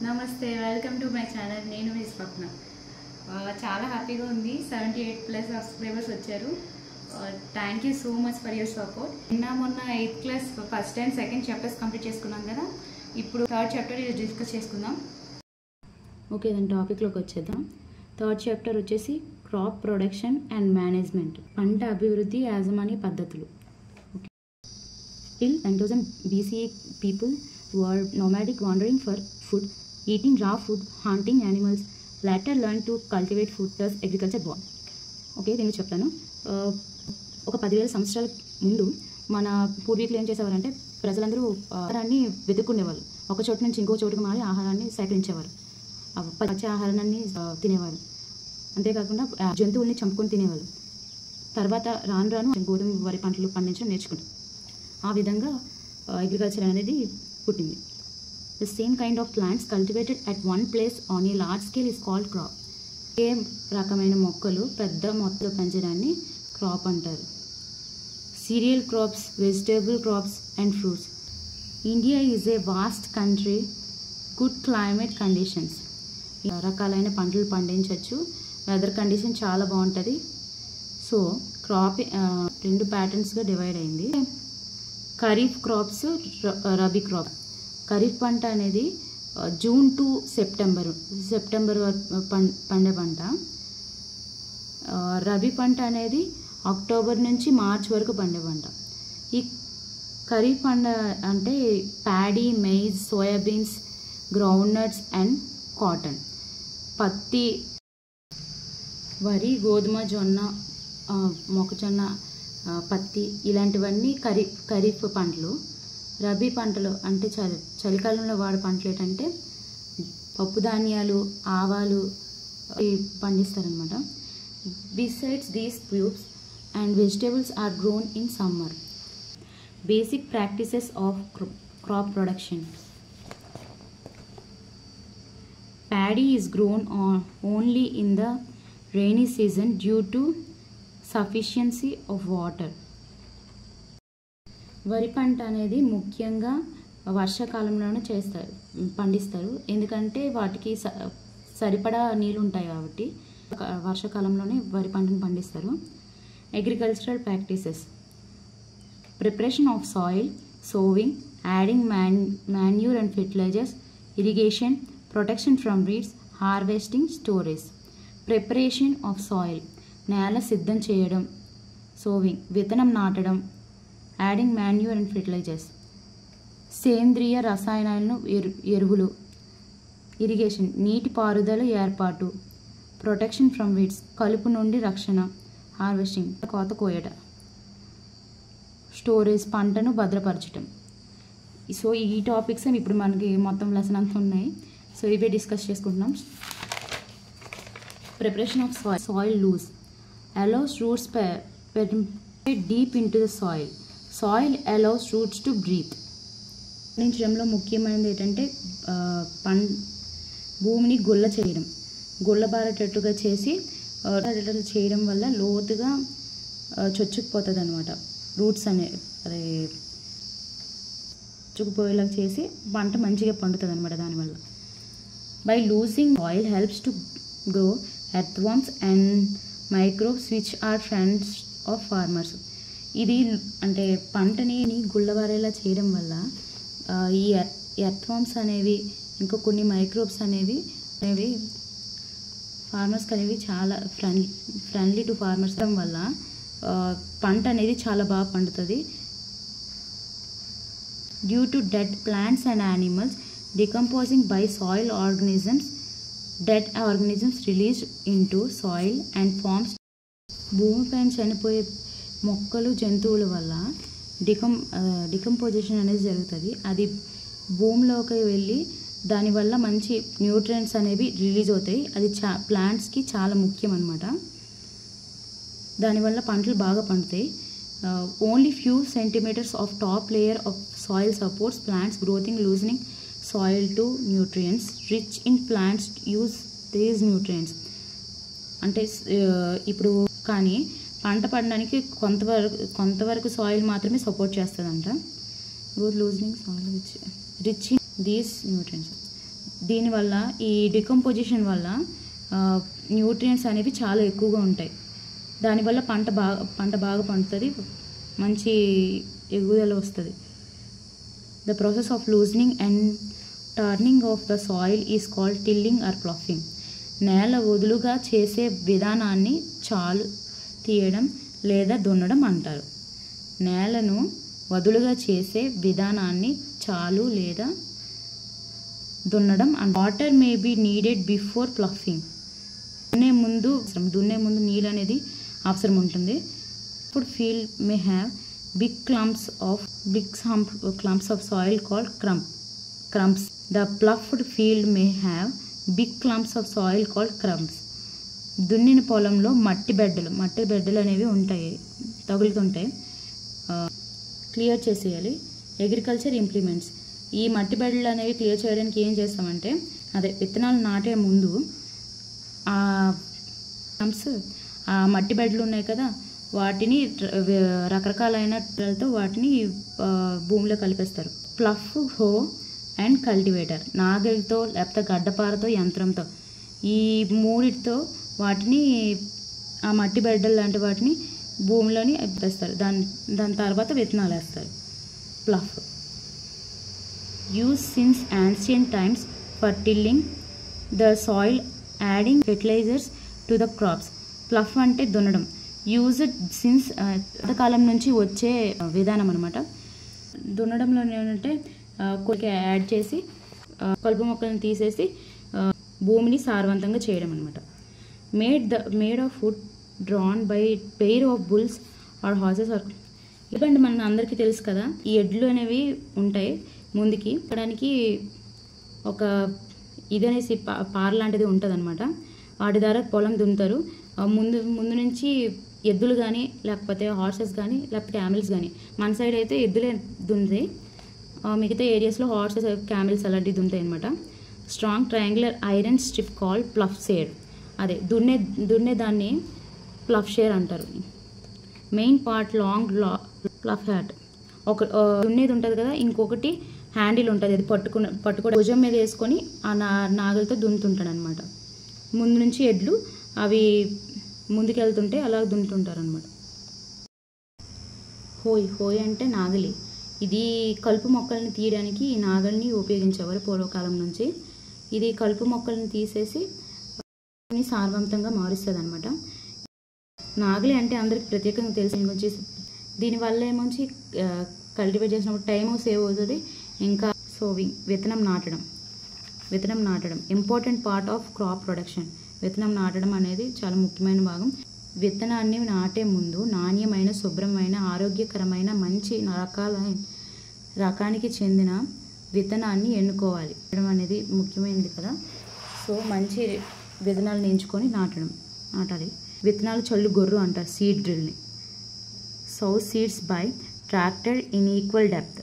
నమస్తే, welcome to my channel. నేను మీ స్వప్న. చాలా హ్యాపీగా ఉంది. 78+ సబ్స్క్రైబర్స్ వచ్చారు. Thank you so much for your support. మొన్న 8th class first and second chapters complete చేసుకున్నాం కదా. ఇప్పుడు థర్డ్ చాప్టర్ డిస్కస్ చేసుకుందాం. ఓకే, దాని టాపిక్లోకి వచ్చేద్దాం. థర్డ్ చాప్టర్ వచ్చేసి క్రాప్ ప్రొడక్షన్ అండ్ మేనేజ్మెంట్, పంట అభివృద్ధి యాజమాన్య పద్ధతులు. Okay, till 10,000 BCE people were nomadic, wandering for food, eating raw food, hunting animals, later learned to cultivate food, thus agriculture born. Okay, దీన్ని చెప్తాను. ఒక 10,000 సంవత్సరాల ముందు మన పూర్వీకులు ఏం చేసేవారంటే ప్రజలందరూ ఆహారాన్ని వెతుక్కునేవాళ్ళు. ఒక చోటు నుంచి ఇంకో చోటుకు మారి ఆహారాన్ని సేకరించేవారు. పచ్చి ఆహారాన్ని తినేవారు. అంతేకాకుండా జంతువుల్ని చంపుకొని తినేవాళ్ళు. తర్వాత రాను రాను గోధుమ వరి పంటలు పండించడం నేర్చుకుంటారు. ఆ విధంగా అగ్రికల్చర్ అనేది పుట్టింది. The same kind of plants cultivated at one place on a large scale is called crop. ఏ రకమైన మొక్కలు పెద్ద మొత్తంలో పెంచడాన్ని క్రాప్ అంటారు. Cereal crops, vegetable crops and fruits. India is a vast country, good climate conditions. రకాలైన పంటలు పండించవచ్చు. Weather condition చాలా బాగుంటుంది. సో క్రాప్ 2 ప్యాటర్న్స్గా డివైడ్ అయింది. Kharif crops, rabi crop. ఖరీఫ్ పంట అనేది జూన్ టు సెప్టెంబర్ పండే పంట. రబీ పంట అనేది అక్టోబర్ నుంచి మార్చ్ వరకు పండే పంట. ఈ ఖరీఫ్ పంట అంటే paddy, maize, soybeans, groundnuts and cotton. పత్తి, వరి, గోధుమ, జొన్న, మొక్కజొన్న, పత్తి ఇలాంటివన్నీ ఖరీఫ్ పంటలు. రబీ పంటలు అంటే చలికాలంలో వాడే పంటలు ఏంటంటే పప్పు ధాన్యాలు, ఆవాలు పండిస్తారనమాట. Besides these fruits and vegetables are grown in summer. Basic practices of crop production. Paddy is grown only in the rainy season due to sufficiency of water. వరి పంట అనేది ముఖ్యంగా వర్షాకాలంలోనే పండిస్తారు. ఎందుకంటే వాటికి సరిపడా నీళ్ళు ఉంటాయి కాబట్టి వర్షాకాలంలోనే వరి పంటను పండిస్తారు. Agricultural practices. Preparation of soil, sowing, adding manure and fertilisers, irrigation, protection from weeds, harvesting, storage. Preparation of soil, నేల సిద్ధం చేయడం. సోవింగ్, విత్తనం నాటడం. యాడింగ్ మాన్యూర్ అండ్ ఫెర్టిలైజర్స్, సేంద్రియ రసాయనాలను, ఎరువులు. ఇరిగేషన్, నీటి పారుదల ఏర్పాటు. ప్రొటెక్షన్ ఫ్రమ్ వీడ్స్, కలుపు నుండి రక్షణ. హార్వెస్టింగ్, కోత కోయట. స్టోరేజ్, పంటను భద్రపరచడం. సో ఈ టాపిక్స్ ఇప్పుడు మనకి మొత్తం లెసన్ అంతా ఉన్నాయి. సో ఇవే డిస్కస్ చేసుకుంటున్నాం. Preparation of soil loose allows roots penetrate deep into the soil. Soil allows roots to breathe. పండించడంలో ముఖ్యమైనది ఏంటంటే భూమిని గుల్లబారేటట్టుగా చేసి చేయడం వల్ల లోతుగా చొచ్చుకుపోతుంది అనమాట. రూట్స్ అదే చుక్కుపోయేలాగా చేసి పంట మంచిగా పండుతుంది అనమాట. దానివల్ల by loosing soil helps to grow earthworms and microbes which are friends of farmers. ఇది అంటే పంటని గుల్లబారేలా చేయడం వల్ల ఈ ఎర్త్వర్మ్స్ అనేవి ఇంకా కొన్ని మైక్రోబ్స్ అనేవి ఫార్మర్స్కి అనేవి చాలా ఫ్రెండ్లీ టు ఫార్మర్స్ వల్ల పంట అనేది చాలా బాగా పండుతుంది. Due to dead plants and animals decomposing by soil organisms, dead organisms released into soil and forms. భూమిపైన చనిపోయే మొక్కలు, జంతువుల వల్ల డికంపోజిషన్ అనేది జరుగుతుంది. అది భూమిలోకి వెళ్ళి దానివల్ల మంచి న్యూట్రియంట్స్ అనేవి రిలీజ్ అవుతాయి. అది ప్లాంట్స్కి చాలా ముఖ్యం అన్నమాట. దానివల్ల పంటలు బాగా పండుతాయి. Only few centimetres of top layer of soil supports plants growthing, loosening soil to nutrients rich in plants use these nutrients. అంటే ఇప్పుడు కానీ పంట పడడానికి కొంతవరకు సాయిల్ మాత్రమే సపోర్ట్ చేస్తుందంట. Loosening soil rich in these nutrients. దీనివల్ల ఈ డికంపోజిషన్ వల్ల న్యూట్రియంట్స్ అనేవి చాలా ఎక్కువగా ఉంటాయి. దానివల్ల పంట బాగా పండుతుంది, మంచి ఎగుదల వస్తుంది. The process of loosening and turning of the soil is called tilling or ploughing. నేల వదులుగా చేసే విధానాన్ని చాలు తీయడం లేదా దున్నడం అంటారు. నేలను వదులుగా చేసే విధానాన్ని చాలు లేదా దున్నడం and water may be needed before ploughing. దున్నే ముందు నీళ్ళు అనేది అవసరం ఉంటుంది. ఇప్పుడు field may have big clumps of soil called crumbs. The ploughed field may have big clumps of soil called crumbs. దున్నిన పొలంలో మట్టి బెడ్డలు అనేవి ఉంటాయి, తగులుతుంటాయి. క్లియర్ చేసేయాలి. Agriculture implements. ఈ మట్టి బెడ్డలు అనేవి క్లియర్ చేయడానికి ఏం చేస్తామంటే, అదే విత్తనాలు నాటే ముందు ఆ మట్టి బెడ్డలు ఉన్నాయి కదా, వాటిని రకరకాలైన ట్రలతో వాటిని భూమిలో కలిపేస్తారు. ప్లఫ్, హో అండ్ కల్టివేటర్. నాగలితో లేకపోతే గడ్డపారతో, యంత్రంతో, ఈ మూడిటితో వాటిని ఆ మట్టి బెడ్డలు లాంటి వాటిని భూమిలోని వేస్తారు. దాని తర్వాత విత్తనాలు వేస్తారు. Plough use since ancient times for tilling the soil, adding fertilizers to the crops. Plough అంటే దున్నడం. యూజ్డ్ సిన్స్ కాలం నుంచి వచ్చే విధానం అనమాట. దున్నడంలో ఏంటంటే కొద్దిగా యాడ్ చేసి కలుపు మొక్కలను తీసేసి భూమిని సారవంతంగా చేయడం అనమాట. Made of wood drawn by pair of bulls or horses or. ఎందుకంటే మన అందరికీ తెలుసు కదా, ఈ ఎడ్లు అనేవి ఉంటాయి ముందుకి ఎక్కడానికి ఒక ఇదనేసి పార లాంటిది ఉంటుంది అనమాట. వాటి ద్వారా పొలం దున్నుతారు. ముందు నుంచి ఎద్దులు కానీ లేకపోతే హార్సెస్ కానీ లేకపోతే క్యామిల్స్ కానీ, మన సైడ్ అయితే ఎద్దులే దున్నుతాయి, మిగతా ఏరియాస్లో హార్సెస్, క్యామిల్స్ అలాంటివి దున్నుతాయి అనమాట. Strong triangular iron strip called plough share. అదే దున్నే దాన్ని ప్లఫ్ షేర్ అంటారు. Main part long plough hat. ఒక దున్నేది ఉంటుంది కదా, ఇంకొకటి హ్యాండిల్ ఉంటుంది, అది పట్టుకో భుజం మీద వేసుకొని ఆ నాగలతో దున్నుతుంటాడు అనమాట. ముందు నుంచి ఎడ్లు అవి ముందుకెళ్తుంటే అలా దున్నుతుంటారు అనమాట. హోయ్ అంటే నాగలి. ఇది కలుపు మొక్కల్ని తీయడానికి ఈ నాగల్ని ఉపయోగించేవారు పూర్వకాలం నుంచి. ఇది కలుపు మొక్కల్ని తీసేసి సారవంతంగా మారుస్తుంది అనమాట. నాగలి అంటే అందరికి ప్రత్యేకంగా తెలిసి దీనివల్ల ఏమొచ్చి కల్టివేట్ చేసినప్పుడు టైము సేవ్ అవుతుంది. ఇంకా సోవింగ్, విత్తనం నాటడం important part of crop production. విత్తనం నాటడం అనేది చాలా ముఖ్యమైన భాగం. విత్తనాన్ని నాటే ముందు నాణ్యమైన, శుభ్రమైన, ఆరోగ్యకరమైన, మంచి రకానికి చెందిన విత్తనాన్ని ఎన్నుకోవాలి అనేది ముఖ్యమైనది కదా. సో మంచి విత్తనాలను ఎంచుకొని నాటాలి. విత్తనాలు చల్లు గొర్రు అంటారు సీడ్ డ్రిల్ని. సౌ seeds by tractor in equal depth.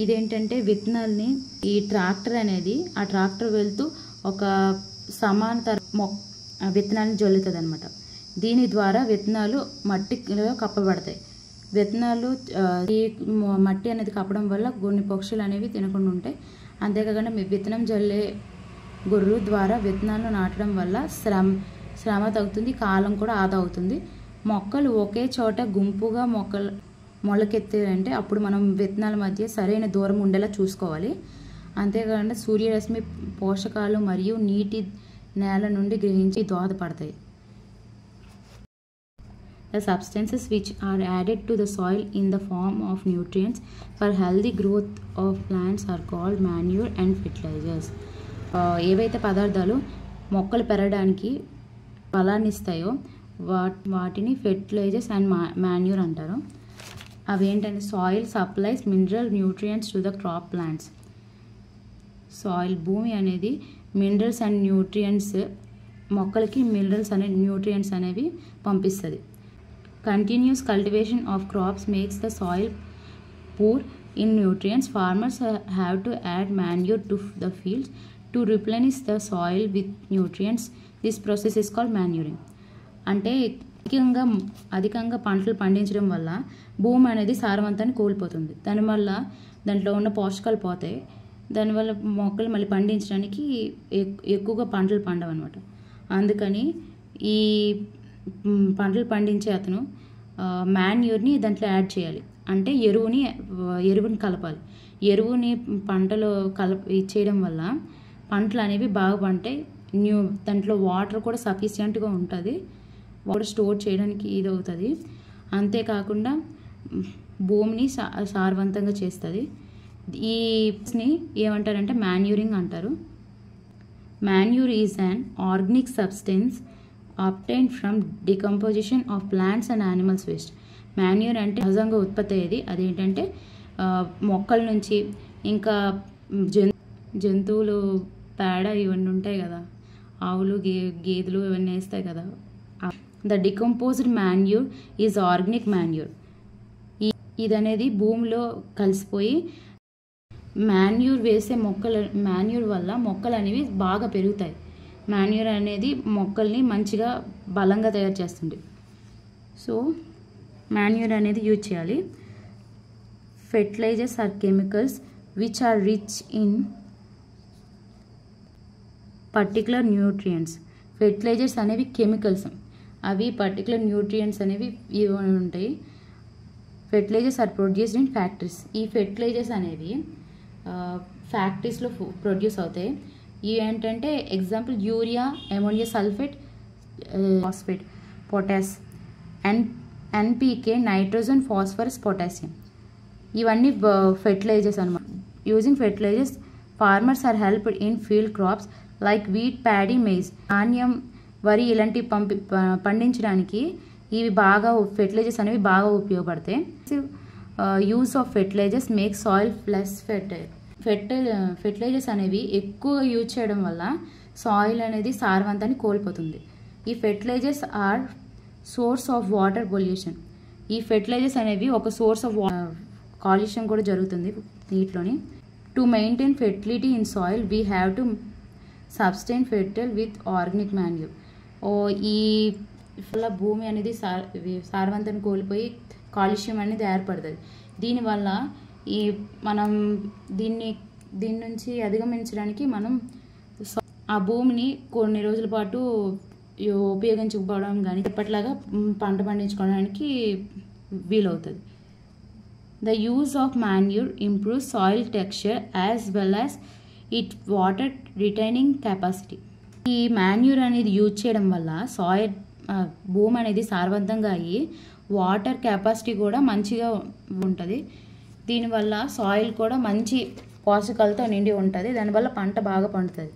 ఇదేంటంటే విత్తనాలని ఈ ట్రాక్టర్ అనేది, ఆ ట్రాక్టర్ వెళ్తూ ఒక సమానతర విత్తనాలను జల్లుతుంది అనమాట. దీని ద్వారా విత్తనాలు మట్టిలో కప్పబడతాయి. విత్తనాలు ఈ మట్టి అనేది కప్పడం వల్ల కొన్ని పక్షులు అనేవి తినకుండా ఉంటాయి. అంతేకాకుండా విత్తనం జల్లే గొర్రు ద్వారా విత్తనాలను నాటడం వల్ల శ్రమ తగ్గుతుంది, కాలం కూడా ఆదా అవుతుంది. మొక్కలు ఒకే చోట గుంపుగా మొలకెత్తాయంటే అప్పుడు మనం విత్తనాల మధ్య సరైన దూరం ఉండేలా చూసుకోవాలి. అంతేకాకుండా సూర్యరశ్మి పోషకాలు మరియు నీటి నేల నుండి గ్రహించి దోహదపడతాయి. The substances which are added to the soil in the form of nutrients for healthy growth of plants are called manure and fertilizers. ఏవైతే పదార్థాలు మొక్కలు పెరగడానికి బలాన్ని ఇస్తాయో వాటిని ఫెర్టిలైజర్స్ అండ్ మాన్యూర్ అంటారు. అవి ఏంటంటే soil supplies mineral nutrients to the crop plants. Soil, భూమి అనేది మినరల్స్ అండ్ న్యూట్రియంట్స్, మొక్కలకి మినరల్స్ అనే న్యూట్రియంట్స్ అనేవి పంపిస్తుంది. Continuous cultivation of crops makes the soil poor in nutrients. Farmers have to add manure to the fields to replenish the soil with nutrients. This process is called manuring. అంటే అధికంగా పంటలు పండించడం వల్ల భూమి అనేది సారవంతాన్ని కోల్పోతుంది. దానివల్ల దాంట్లో ఉన్న పోషకాలు పోతాయి. దానివల్ల మొక్కలు మళ్ళీ పండించడానికి ఎక్కువగా పంటలు పండవన్నమాట. అందుకని ఈ పంటలు పండించే అతను మాన్యూర్ని దాంట్లో యాడ్ చేయాలి. అంటే ఎరువుని కలపాలి. ఎరువుని పంటలో ఇచ్చేయడం వల్ల పంటలు అనేవి బాగా పంటాయి. దాంట్లో వాటర్ కూడా సఫిషియెంట్గా ఉంటుంది, వాటర్ స్టోర్ చేయడానికి ఇది అవుతుంది. అంతేకాకుండా భూమిని సారవంతంగా చేస్తుంది. ఈని ఏమంటారంటే మాన్యూరింగ్ అంటారు. Manure is an organic substance obtained from decomposition of plants and animals waste. Manure అంటే సహజంగా ఉత్పత్తి అయ్యేది. అదేంటంటే మొక్కల నుంచి, ఇంకా జంతువులు పేడ ఇవన్నీ ఉంటాయి కదా, ఆవులు గేదెలు ఇవన్నీ వేస్తాయి కదా. The decomposed manure is organic manure. ఇది అనేది భూమిలో కలిసిపోయి మాన్యూర్ వేసే మాన్యూర్ వల్ల మొక్కలు అనేవి బాగా పెరుగుతాయి. మాన్యూర్ అనేది మొక్కల్ని మంచిగా బలంగా తయారు చేస్తుంది. సో మాన్యూర్ అనేది యూజ్ చేయాలి. Fertilizers are chemicals which are rich in particular nutrients. Fertilizers అనేవి కెమికల్స్, అవి పర్టికులర్ న్యూట్రియంట్స్ అనేవి ఇవి ఉంటాయి. Fertilizers are produced in factories. ఈ ఫెర్టిలైజర్స్ అనేవి ఫ్యాక్టరీస్లో ప్రొడ్యూస్ అవుతాయి. ఇవి ఏంటంటే example urea, ammonia sulphate, phosphate, potash, NPK, nitrogen, phosphorus, potassium. ఇవన్నీ ఫెర్టిలైజర్స్ అనమాట. Using fertilizers farmers are helped in field crops like wheat, paddy, maize. ధాన్యం, వరి ఇలాంటివి పండించడానికి ఇవి బాగా ఫెర్టిలైజర్స్ అనేవి బాగా ఉపయోగపడతాయి. Use of fertilizers make soil less fertile. Fertilizers అనేవి ఎక్కువ యూజ్ చేయడం వల్ల సాయిల్ అనేది సారవంతాన్ని కోల్పోతుంది. ఈ fertilisers are source of water pollution. ఈ ఫెర్టిలైజర్స్ అనేవి ఒక సోర్స్ ఆఫ్ కాలుష్యం కూడా జరుగుతుంది నీటిలోని. To maintain fertility in soil we have to sustain fertile with organic manure. ఈ వల్ల భూమి అనేది సారవంతాన్ని కోల్పోయి కాలుష్యం అనేది ఏర్పడుతుంది. దీనివల్ల మనం దీని నుంచి అధిగమించడానికి మనం ఆ భూమిని కొన్ని రోజుల పాటు ఉపయోగించకపోవడం కానీ ఎప్పటిలాగా పంట పండించుకోవడానికి వీలవుతుంది. The use of manure improve soil texture as well as it water retaining capacity. ఈ మాన్యూర్ అనేది యూజ్ చేయడం వల్ల భూమి అనేది సారవంతంగా అయ్యి వాటర్ కెపాసిటీ కూడా మంచిగా ఉంటుంది. దీనివల్ల సాయిల్ కూడా మంచి పోషకాలతో నిండి ఉంటుంది. దానివల్ల పంట బాగా పండుతుంది.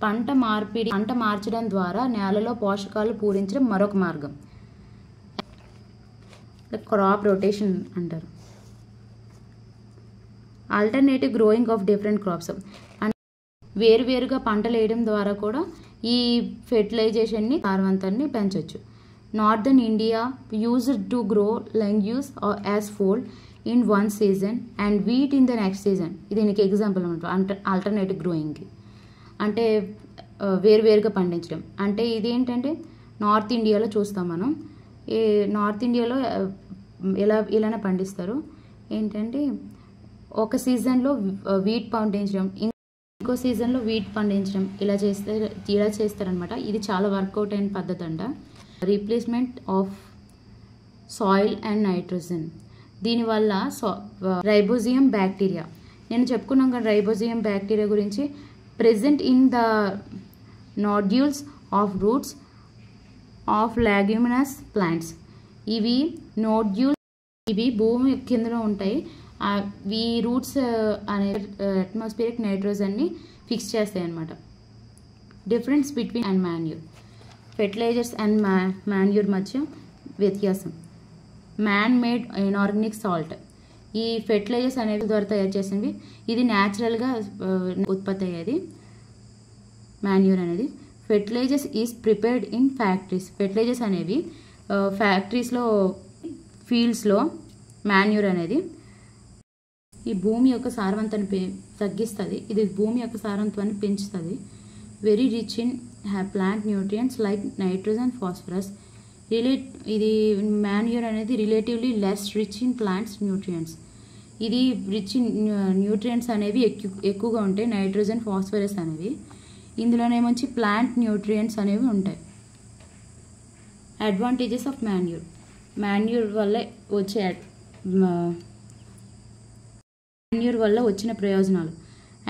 పంట మార్చడం ద్వారా నేలలో పోషకాలు పూరించడం మరొక మార్గం. క్రాప్ రొటేషన్ అంటారు. Alternative growing of different crops. వేరువేరుగా పంటలు వేయడం ద్వారా కూడా ఈ ఫెర్టిలైజేషన్ని సారవంతాన్ని పెంచవచ్చు. Northern India used to grow legumes as fold in one season and wheat in the next season. ఇది దీనికి ఎగ్జాంపుల్ అనమాట ఆల్టర్నేటివ్ గ్రోయింగ్కి. అంటే వేరువేరుగా పండించడం. అంటే ఇదేంటంటే నార్త్ ఇండియాలో చూస్తాం మనం. నార్త్ ఇండియాలో ఇలానే పండిస్తారు. ఏంటంటే ఒక సీజన్లో వీట్ పండించడం, ఇంకో సీజన్లో వీట్ పండించడం, ఇలా చేస్తారనమాట. ఇది చాలా వర్కౌట్ అయిన పద్ధతి అంట. Replacement of soil and nitrogen. దీనివల్ల రైబోజియం బ్యాక్టీరియా, నేను చెప్పుకున్నాం కదా రైబోజియం బ్యాక్టీరియా గురించి. Present in the nodules of roots of leguminous plants. ఇవి భూమి కిందలో ఉంటాయి. ఈ రూట్స్ అనే అట్మాస్ఫియరిక్ నైట్రోజన్ని ఫిక్స్ చేస్తాయి అన్నమాట. Difference between and manure. Fertilizers and manure మధ్య వ్యత్యాసం. Man made inorganic salt. ఈ ఫెర్టిలైజర్స్ అనేవి ద్వారా తయారు చేసినవి. ఇది న్యాచురల్గా ఉత్పత్తి అయ్యేది మాన్యూర్ అనేది. Fertilizers is prepared in factories. Fertilizers అనేవి ఫ్యాక్టరీస్లో, ఫీల్డ్స్లో మాన్యూర్ అనేది ఈ భూమి యొక్క సారవంతాన్ని తగ్గిస్తుంది. ఇది భూమి యొక్క సారవంతాన్ని పెంచుతుంది. Very rich in plant nutrients like nitrogen, phosphorus. ఇది మాన్యూర్ అనేది relatively less rich in plants nutrients. ఇది రిచ్ న్యూట్రియంట్స్ అనేవి ఎక్కువగా ఉంటాయి, నైట్రోజన్, ఫాస్ఫరస్ అనేవి. ఇందులోనేమొచ్చి ప్లాంట్ న్యూట్రియంట్స్ అనేవి ఉంటాయి. అడ్వాంటేజెస్ ఆఫ్ మాన్యూర్ వల్ల వచ్చిన ప్రయోజనాలు.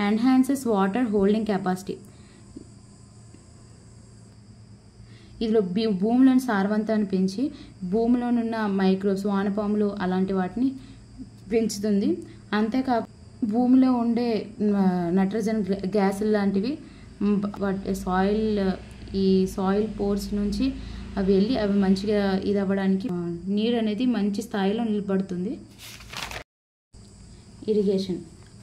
Enhances water holding capacity. ఇందులో భూమిలోని సారవంతాన్ని పెంచి భూమిలోనున్న మైక్రోబ్స్, వానపాములు అలాంటి వాటిని పెంచుతుంది. అంతేకాక భూమిలో ఉండే నైట్రోజన్ గ్యాసులు లాంటివి సాయిల్ పోర్స్ నుంచి అవి వెళ్ళి అవి మంచిగా ఇది అవ్వడానికి నీరు అనేది మంచి స్థాయిలో నిలబడుతుంది. Irrigation.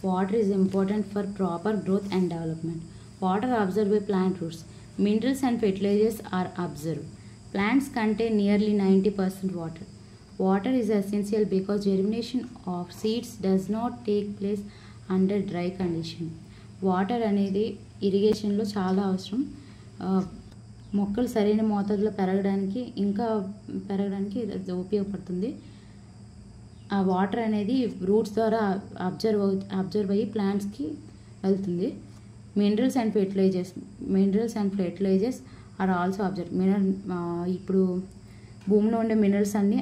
Water is important for proper growth and development. Water observe by plant roots. Minerals and fertilizers are observed. Plants contain nearly 90% water. Water is essential because germination of seeds does not take place under dry condition. Water అనేది ఇరిగేషన్లో చాలా అవసరం. మొక్కలు సరైన మోతాదులో పెరగడానికి ఇది ఉపయోగపడుతుంది. ఆ వాటర్ అనేది రూట్స్ ద్వారా అబ్జర్వ్ అయ్యి ప్లాంట్స్కి వెళ్తుంది. Minerals and fertilizers are also absorb. ఇప్పుడు భూమిలో ఉండే మినరల్స్ అన్నీ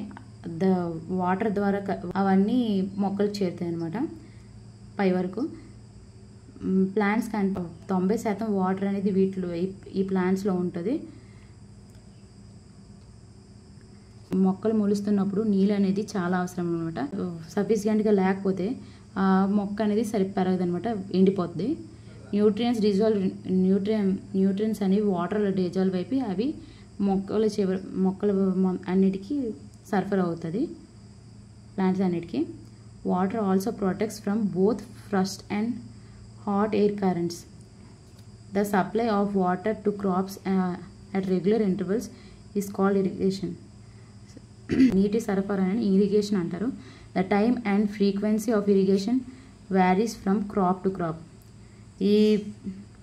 వాటర్ ద్వారా అవన్నీ మొక్కలకు చేరుతాయి అన్నమాట పై వరకు. ప్లాంట్స్ 90% వాటర్ అనేది వీటిలో ఈ ప్లాంట్స్లో ఉంటుంది. మొక్కలు మొలుస్తున్నప్పుడు నీళ్ళు అనేది చాలా అవసరం అనమాట. సఫిషియెంట్గా లేకపోతే ఆ మొక్క అనేది పెరగదు అనమాట, ఎండిపోతుంది. న్యూట్రియన్స్ అనేవి వాటర్లో డిజాల్వ్ అయిపోయి అవి మొక్కల అన్నిటికీ సరఫరా అవుతుంది, ప్లాంట్స్ అన్నిటికీ. Water also protects from both frost and hot air currents. The supply of water to crops at regular intervals is called irrigation. నీటి సరఫరాని ఇరిగేషన్ అంటారు. The time and frequency of irrigation varies from crop to crop. ఈ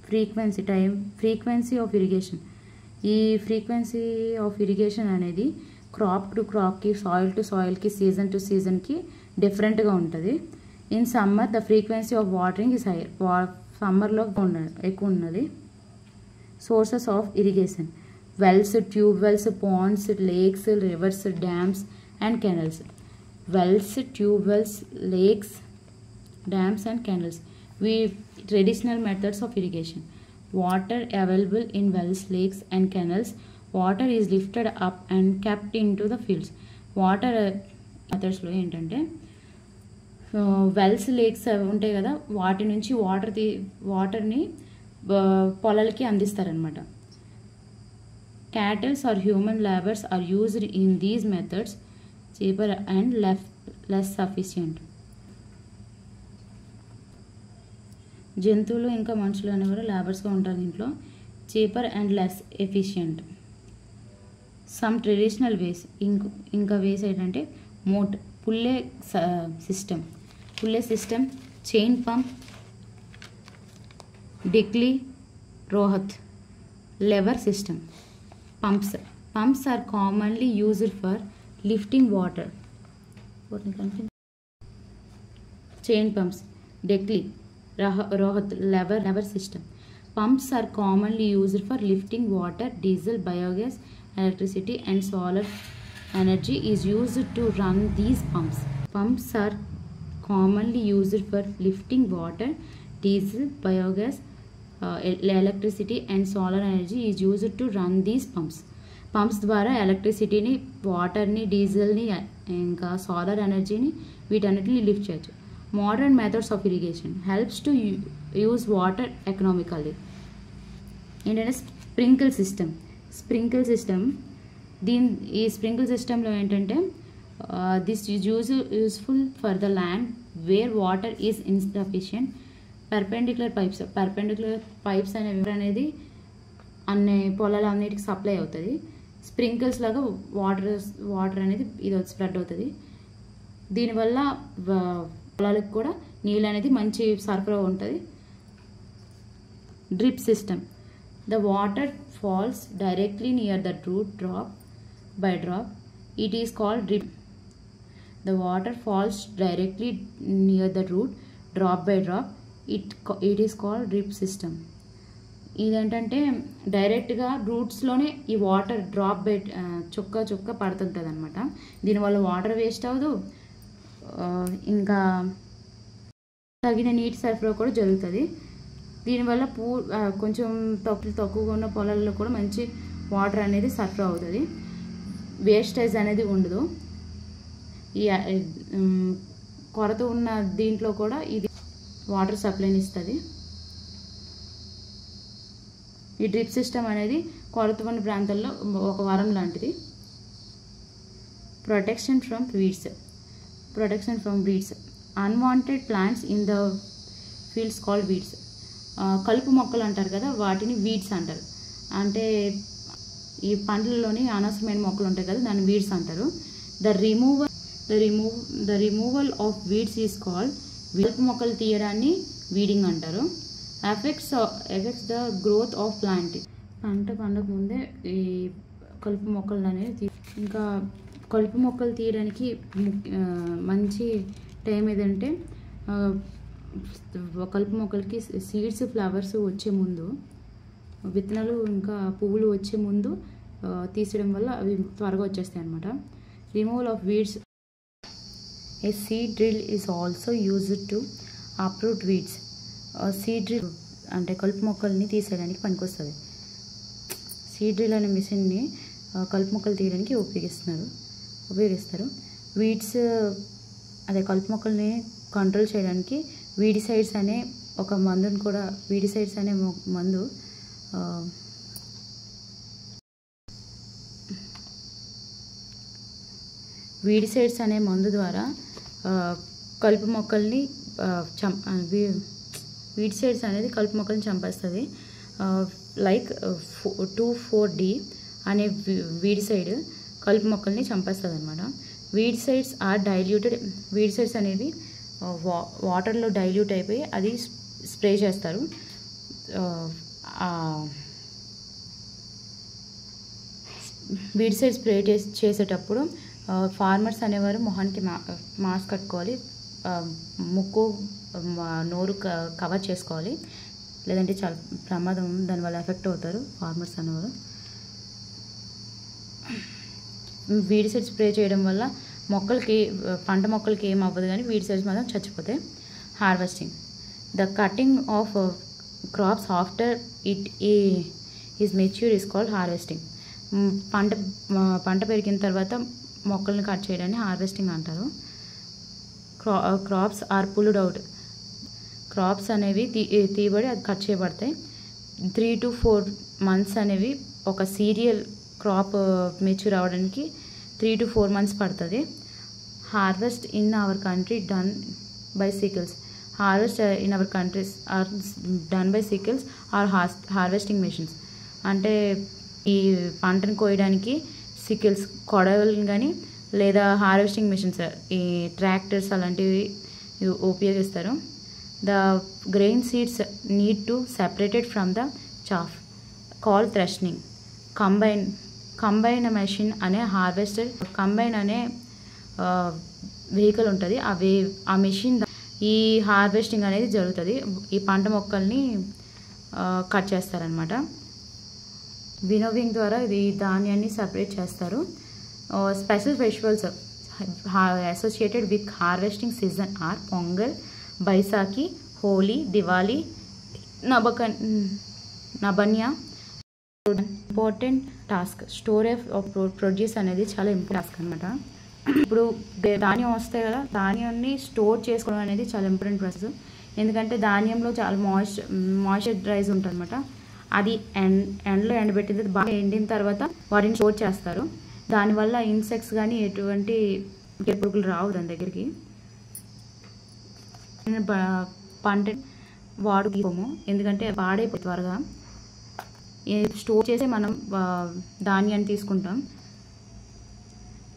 frequency of irrigation అనేది crop to క్రాప్కి, soil to సాయిల్కి, season to సీజన్కి డిఫరెంట్గా ఉంటుంది. In summer the frequency of watering is higher. సమ్మర్లో ఎక్కువ ఉన్నది. Sources of irrigation. Wells, tube wells, ponds, lakes, rivers, dams and canals. Wells, tube wells, lakes, dams and canals. Traditional methods of irrigation. Water available in wells, lakes and canals. Water is lifted up and kept into the fields. Water మెథడ్స్లో ఏంటంటే wells, lakes ఉంటాయి కదా, వాటి నుంచి వాటర్ని పొలాలకి అందిస్తారనమాట. Cattles or human labours are used in these methods, cheaper and less sufficient. జంతువులు ఇంకా మనుషులు అనేవారు లేబర్స్గా ఉంటారు దీంట్లో. Cheaper and less efficient. Some traditional ways. ఇంకా వేస్ ఏంటంటే pulley system, chain pump, dhekli, rahat, lever system. Pumps are commonly used for lifting water. Chain pumps, Deckley, Rohat, lever system. Pumps are commonly used for lifting water. Diesel, biogas, electricity and solar energy is used to run these pumps. Pumps are commonly used for lifting water. Diesel, biogas, electricity and solar energy is used to run these pumps. Pumps ద్వారా ఎలక్ట్రిసిటీని, వాటర్ని, డీజిల్ని, ఇంకా solar ఎనర్జీని వీటన్నిటిని lift చేయొచ్చు. Modern methods of irrigation helps to use water economically. ఏంటంటే sprinkle system. ఈ sprinkle సిస్టంలో ఏంటంటే this is useful for the land where water is insufficient. Perpendicular pipes అనేది అన్ని పొలాలన్నిటికి సప్లై అవుతుంది. స్ప్రింకిల్స్ లాగా వాటర్ అనేది ఇది స్ప్రెడ్ అవుతుంది. దీనివల్ల పొలాలకు కూడా నీళ్ళు అనేది మంచి సరఫరా ఉంటుంది. Drip system. The water falls directly near the root drop by drop. It is called drip. The water falls directly near the root, drop by drop. It is called drip system. ఇదేంటంటే డైరెక్ట్గా రూట్స్లోనే ఈ water drop by చుక్క చుక్క పడుతుంటుంది అనమాట. దీనివల్ల water waste అవ్వదు, ఇంకా తగిన నీటి సరఫరా కూడా జరుగుతుంది. దీనివల్ల కొంచెం తక్కువగా ఉన్న పొలాల్లో కూడా మంచి వాటర్ అనేది సరఫరా అవుతుంది, వేస్టేజ్ అనేది ఉండదు. ఈ కొరత ఉన్న దీంట్లో కూడా ఇది వాటర్ సప్లైని ఇస్తుంది. ఈ డ్రిప్ సిస్టమ్ అనేది కొరత ఉన్న ప్రాంతాల్లో ఒక వరం లాంటిది. Protection from weeds unwanted plants in the fields called weeds. కలుపు మొక్కలు అంటారు కదా, వాటిని వీడ్స్ అంటారు. అంటే ఈ పంటలలోని అనవసరమైన మొక్కలు ఉంటాయి కదా, దాన్ని వీడ్స్ అంటారు. The removal of weeds is called, కలుపు మొక్కలు తీయడాన్ని వీడింగ్ అంటారు. Effects the growth of plant. పంట పండక ముందే ఈ కలుపు మొక్కలు అనేవి ఇంకా కలుపు మొక్కలు తీయడానికి మంచి టైం ఏదంటే కలుపు మొక్కలకి సీడ్స్ ఫ్లవర్స్ వచ్చే ముందు, విత్తనాలు ఇంకా పువ్వులు వచ్చే ముందు తీసడం వల్ల అవి త్వరగా వచ్చేస్తాయి అన్నమాట. Removal of weeds. A seed drill is also used to uproot weeds. Seed drill అంటే కలుపు మొక్కల్ని తీసేయడానికి పనికొస్తుంది. సీడ్ డ్రిల్ అనే మిషన్ని కలుపు మొక్కలు తీయడానికి ఉపయోగిస్తారు. వీడ్స్ అదే కలుపు మొక్కల్ని కంట్రోల్ చేయడానికి వీడిసైడ్స్ అనే ఒక మందుని కూడా, వీడిసైడ్స్ అనే మందు వీడిసైడ్స్ అనే మందు ద్వారా కలుపు మొక్కల్ని వీడిసైడ్స్ అనేది కలుపు మొక్కల్ని చంపేస్తుంది. లైక్ 2,4-D అనే వీడిసైడ్ కలుపు మొక్కల్ని చంపేస్తుంది అనమాట. వీడిసైడ్స్ అనేవి వాటర్లో డైల్యూట్ అయిపోయి అది స్ప్రే చేస్తారు. వీడిసైడ్ స్ప్రే చేసేటప్పుడు ఫార్మర్స్ అనేవారు మొహానికి మాస్క్ కట్టుకోవాలి, ముక్కు నోరు కవర్ చేసుకోవాలి, లేదంటే చాలా ప్రమాదం, దానివల్ల ఎఫెక్ట్ అవుతారు ఫార్మర్స్ అనేవారు. వీడిసైడ్ స్ప్రే చేయడం వల్ల పంట మొక్కలకి ఏం అవ్వదు, కానీ వీడిసైడ్స్ మాత్రం చచ్చిపోతాయి. Harvesting. The cutting of crops after it is mature is called harvesting. పంట పెరిగిన తర్వాత మొక్కల్ని కట్ చేయడాన్ని హార్వెస్టింగ్ అంటారు. Crops are pulled out. Crops అనేవి తీయబడి అది కట్ చేయబడతాయి. 3 to 4 months అనేవి ఒక సీరియల్ క్రాప్ మెచ్యూర్ అవ్వడానికి 3 to 4 months పడుతుంది. Harvest in our country done by sickles. Harvest in our countries are done by sickles or harvesting machines. అంటే ఈ పంటను కోయడానికి సికిల్స్, కొడవలు కానీ లేదా హార్వెస్టింగ్ మెషిన్స్, ఈ ట్రాక్టర్స్ అలాంటివి ఉపయోగిస్తారు. The grain seeds need to separated from the chaff call threshing. Combine machine అనే హార్వెస్టర్, కంబైన్ అనే వెహికల్ ఉంటుంది. ఆ మెషిన్ ఈ హార్వెస్టింగ్ అనేది జరుగుతుంది. ఈ పంట మొక్కల్ని కట్ చేస్తారనమాట. వినోవింగ్ ద్వారా ఇది ధాన్యాన్ని సపరేట్ చేస్తారు. Special festivals associated with harvesting season are Pongal, Baisakhi, Holi, Diwali, Nabanya. Important task. Storage of produce అనేది చాలా ఇంపార్టెంట్ టాస్క్ అనమాట. ఇప్పుడు ధాన్యం వస్తాయి కదా, ధాన్యాన్ని స్టోర్ చేసుకోవడం అనేది చాలా ఇంపార్టెంట్ ప్రాసెస్. ఎందుకంటే ధాన్యంలో చాలా మాయిశ్చరైజ్ ఉంటుంది అనమాట. అది ఎండలో ఎండబెట్టింది బాగా ఎండిన తర్వాత వాటిని స్టోర్ చేస్తారు. దానివల్ల ఇన్సెక్ట్స్ కానీ ఎటువంటి పురుగులు రావు దాని దగ్గరికి. పంట వాడుకోము, ఎందుకంటే పాడైపోతుంది త్వరగా. స్టోర్ చేసి మనం ధాన్యాన్ని తీసుకుంటాం.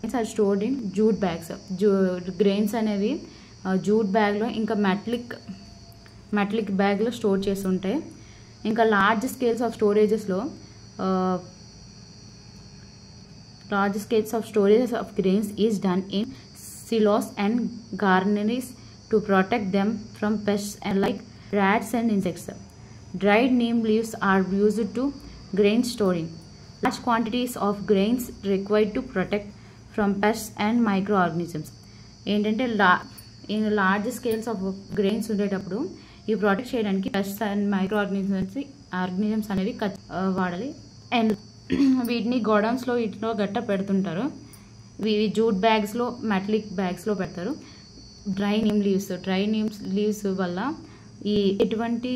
అది stored in jute bags. Grains అనేవి జూట్ బ్యాగ్లో ఇంకా మెటలిక్ బ్యాగ్లో స్టోర్ చేసి ఉంటాయి. ఇంకా large scales of storages of grains is done in silos and garneries to protect them from pests and like rats and insects. Dried neem leaves are used to grain storing. Large quantities of grains required to protect from pests and microorganisms. ఏంటంటే large scales of grains ఉండేటప్పుడు ఈ protect చేయడానికి pests and micro organisms అనేవి వాడాలి. And వీటిని గోడౌన్స్లో వీటిలో గట్ట పెడుతుంటారు. ఇవి జూట్ బ్యాగ్స్లో మెటలిక్ బ్యాగ్స్లో పెడతారు. డ్రై నీమ్ లీవ్స్ వల్ల ఈ ఎటువంటి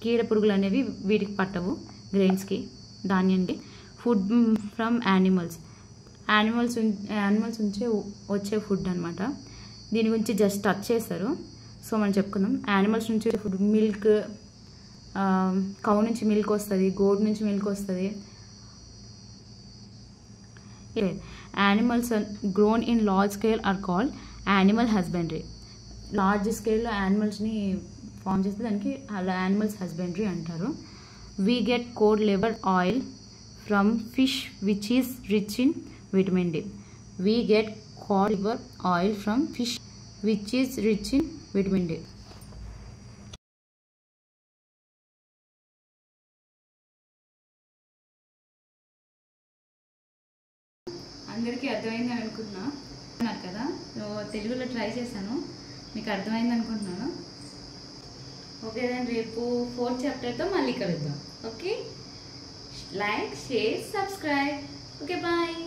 కీడ పురుగులు అనేవి వీటికి పట్టవు, గ్రెయిన్స్కి, ధాన్యానికి. ఫుడ్ ఫ్రమ్ యానిమల్స్ నుంచి వచ్చే ఫుడ్ అనమాట. దీని గురించి జస్ట్ టచ్ చేశారు. సో మనం చెప్పుకుందాం. యానిమల్స్ నుంచి ఫుడ్, మిల్క్, కౌ నుంచి మిల్క్ వస్తుంది, గోడ్ నుంచి మిల్క్ వస్తుంది. Animals grown in large scale are called animal husbandry. Large స్కేల్లో యానిమల్స్ని ఫామ్ చేస్తే దానికి యానిమల్స్ హస్బెండరీ అంటారు. We get cod liver oil from fish which is rich in vitamin D. We get cod liver oil from fish which is rich in vitamin D. అందరికీ అర్థమైందని అనుకుంటున్నాను కదా. తెలుగులో ట్రై చేశాను, మీకు అర్థమైంది అనుకుంటున్నాను. ఓకే, then రేపు 4th చాప్టర్తో మళ్ళీ కలుద్దాం. Okay, like, share, subscribe. Okay, bye.